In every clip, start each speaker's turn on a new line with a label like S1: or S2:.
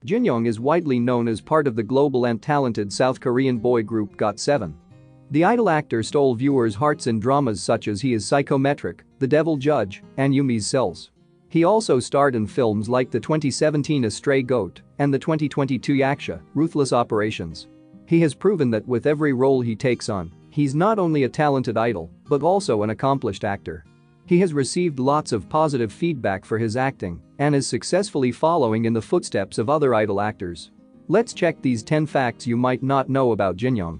S1: Jinyoung is widely known as part of the global and talented South Korean boy group GOT7. The idol actor stole viewers' hearts in dramas such as He is Psychometric, The Devil Judge, and Yumi's Cells. He also starred in films like the 2017 A Stray Goat and the 2022 Yaksha, Ruthless Operations. He has proven that with every role he takes on, he's not only a talented idol, but also an accomplished actor. He has received lots of positive feedback for his acting and is successfully following in the footsteps of other idol actors. Let's check these 10 facts you might not know about Jinyoung.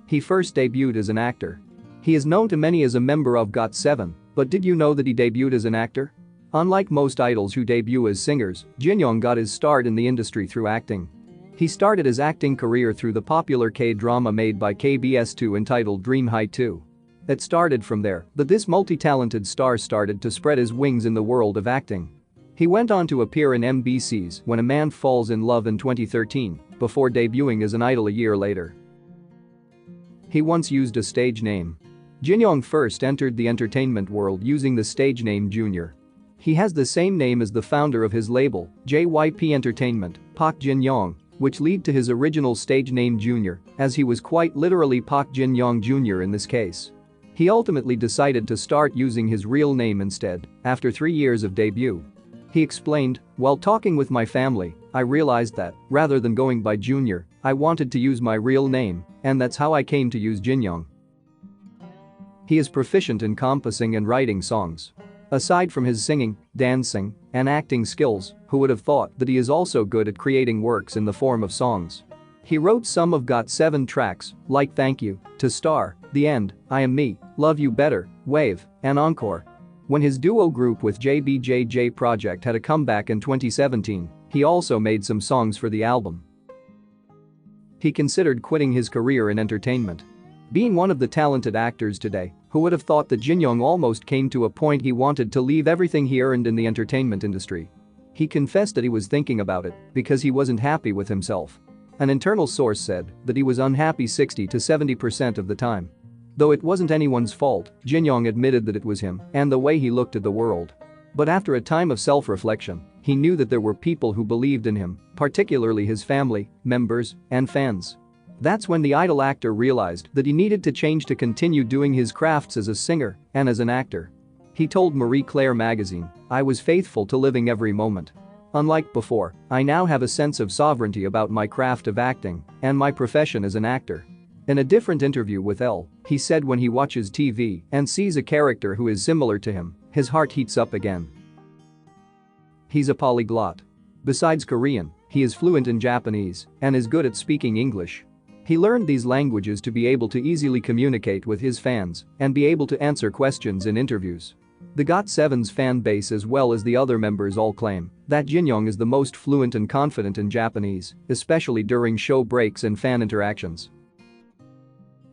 S1: He first debuted as an actor. He is known to many as a member of GOT7, but did you know that he debuted as an actor? Unlike most idols who debut as singers, Jinyoung got his start in the industry through acting. He started his acting career through the popular K-drama made by KBS2 entitled Dream High 2. It started from there that this multi-talented star started to spread his wings in the world of acting. He went on to appear in MBC's When a Man Falls in Love in 2013, before debuting as an idol a year later. He once used a stage name. Jinyoung first entered the entertainment world using the stage name Junior. He has the same name as the founder of his label, JYP Entertainment, Park Jin-young, which led to his original stage name Junior, as he was quite literally Park Jin-young Jr. in this case. He ultimately decided to start using his real name instead, after 3 years of debut. He explained, "While talking with my family, I realized that, rather than going by Junior, I wanted to use my real name, and that's how I came to use Jinyoung." He is proficient in composing and writing songs. Aside from his singing, dancing, and acting skills, who would have thought that he is also good at creating works in the form of songs? He wrote some of GOT7 tracks, like Thank You, To Star, The End, I Am Me, Love You Better, Wave, and Encore. When his duo group with JBJJ Project had a comeback in 2017, he also made some songs for the album. He considered quitting his career in entertainment. Being one of the talented actors today, who would have thought that Jinyoung almost came to a point he wanted to leave everything he earned in the entertainment industry. He confessed that he was thinking about it because he wasn't happy with himself. An internal source said that he was unhappy 60 to 70% of the time. Though it wasn't anyone's fault, Jinyoung admitted that it was him and the way he looked at the world. But after a time of self-reflection, he knew that there were people who believed in him, particularly his family, members, and fans. That's when the idol actor realized that he needed to change to continue doing his crafts as a singer and as an actor. He told Marie Claire magazine, "I was faithful to living every moment. Unlike before, I now have a sense of sovereignty about my craft of acting and my profession as an actor." In a different interview with Elle, he said when he watches TV and sees a character who is similar to him, his heart heats up again. He's a polyglot. Besides Korean, he is fluent in Japanese and is good at speaking English. He learned these languages to be able to easily communicate with his fans and be able to answer questions in interviews. The GOT7's fan base as well as the other members all claim that Jinyoung is the most fluent and confident in Japanese, especially during show breaks and fan interactions.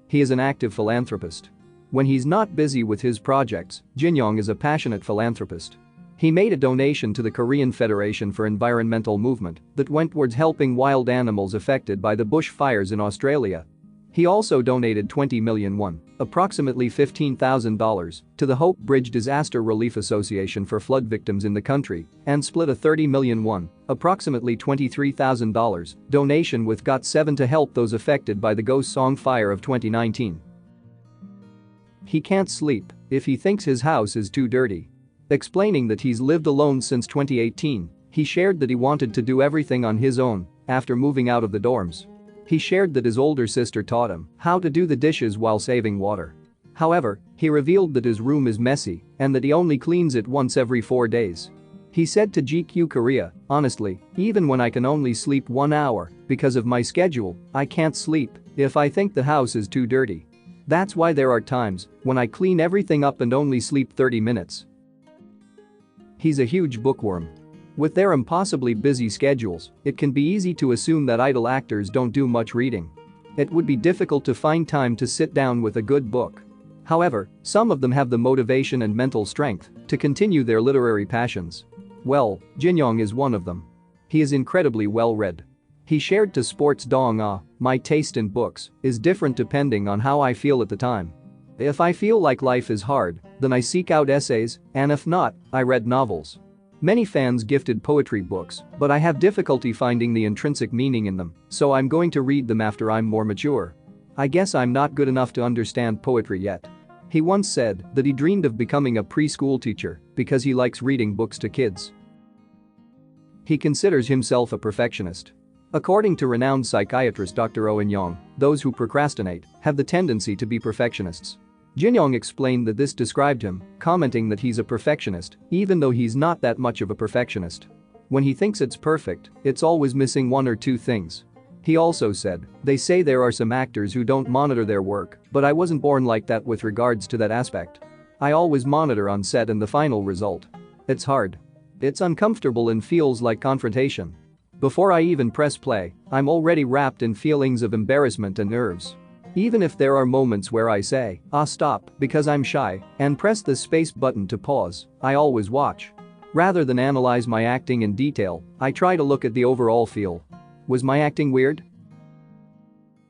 S1: He is an active philanthropist. When he's not busy with his projects, Jinyoung is a passionate philanthropist. He made a donation to the Korean Federation for Environmental Movement that went towards helping wild animals affected by the bushfires in Australia. He also donated 20 million won, approximately $15,000, to the Hope Bridge Disaster Relief Association for flood victims in the country and split a 30 million won, approximately $23,000, donation with GOT7 to help those affected by the Ghost Song fire of 2019. He can't sleep if he thinks his house is too dirty. Explaining that he's lived alone since 2018, he shared that he wanted to do everything on his own after moving out of the dorms. He shared that his older sister taught him how to do the dishes while saving water. However, he revealed that his room is messy and that he only cleans it once every 4 days. He said to GQ Korea, "Honestly, even when I can only sleep 1 hour because of my schedule, I can't sleep if I think the house is too dirty. That's why there are times when I clean everything up and only sleep 30 minutes. He's a huge bookworm. With their impossibly busy schedules, it can be easy to assume that idol actors don't do much reading. It would be difficult to find time to sit down with a good book. However, some of them have the motivation and mental strength to continue their literary passions. Well, Jinyoung is one of them. He is incredibly well-read. He shared to Sports Dong, "My taste in books is different depending on how I feel at the time. If I feel like life is hard, then I seek out essays, and if not, I read novels. Many fans gifted poetry books, but I have difficulty finding the intrinsic meaning in them, so I'm going to read them after I'm more mature. I guess I'm not good enough to understand poetry yet. He once said that he dreamed of becoming a preschool teacher because he likes reading books to kids. He considers himself a perfectionist. According to renowned psychiatrist Dr. Jinyoung, those who procrastinate have the tendency to be perfectionists. Jinyoung explained that this described him, commenting that he's a perfectionist, even though he's not that much of a perfectionist. When he thinks it's perfect, it's always missing one or two things. He also said, "They say there are some actors who don't monitor their work, but I wasn't born like that with regards to that aspect. I always monitor on set and the final result. It's hard. It's uncomfortable and feels like confrontation. Before I even press play, I'm already wrapped in feelings of embarrassment and nerves. Even if there are moments where I say, stop, because I'm shy, and press the space button to pause, I always watch. Rather than analyze my acting in detail, I try to look at the overall feel. Was my acting weird?"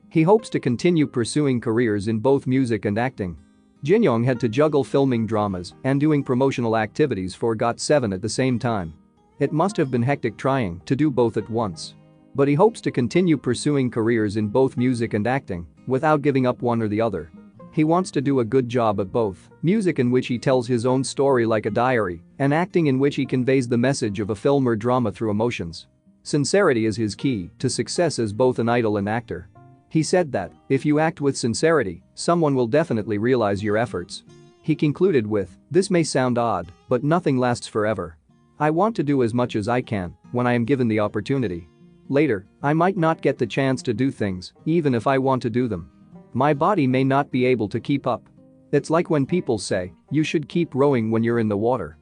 S1: He hopes to continue pursuing careers in both music and acting. Jinyoung had to juggle filming dramas and doing promotional activities for GOT7 at the same time. It must have been hectic trying to do both at once. But he hopes to continue pursuing careers in both music and acting without giving up one or the other. He wants to do a good job at both, music in which he tells his own story like a diary, and acting in which he conveys the message of a film or drama through emotions. Sincerity is his key to success as both an idol and actor. He said that, if you act with sincerity, someone will definitely realize your efforts. He concluded with, "This may sound odd, but nothing lasts forever. I want to do as much as I can when I am given the opportunity. Later, I might not get the chance to do things, even if I want to do them. My body may not be able to keep up. It's like when people say, you should keep rowing when you're in the water.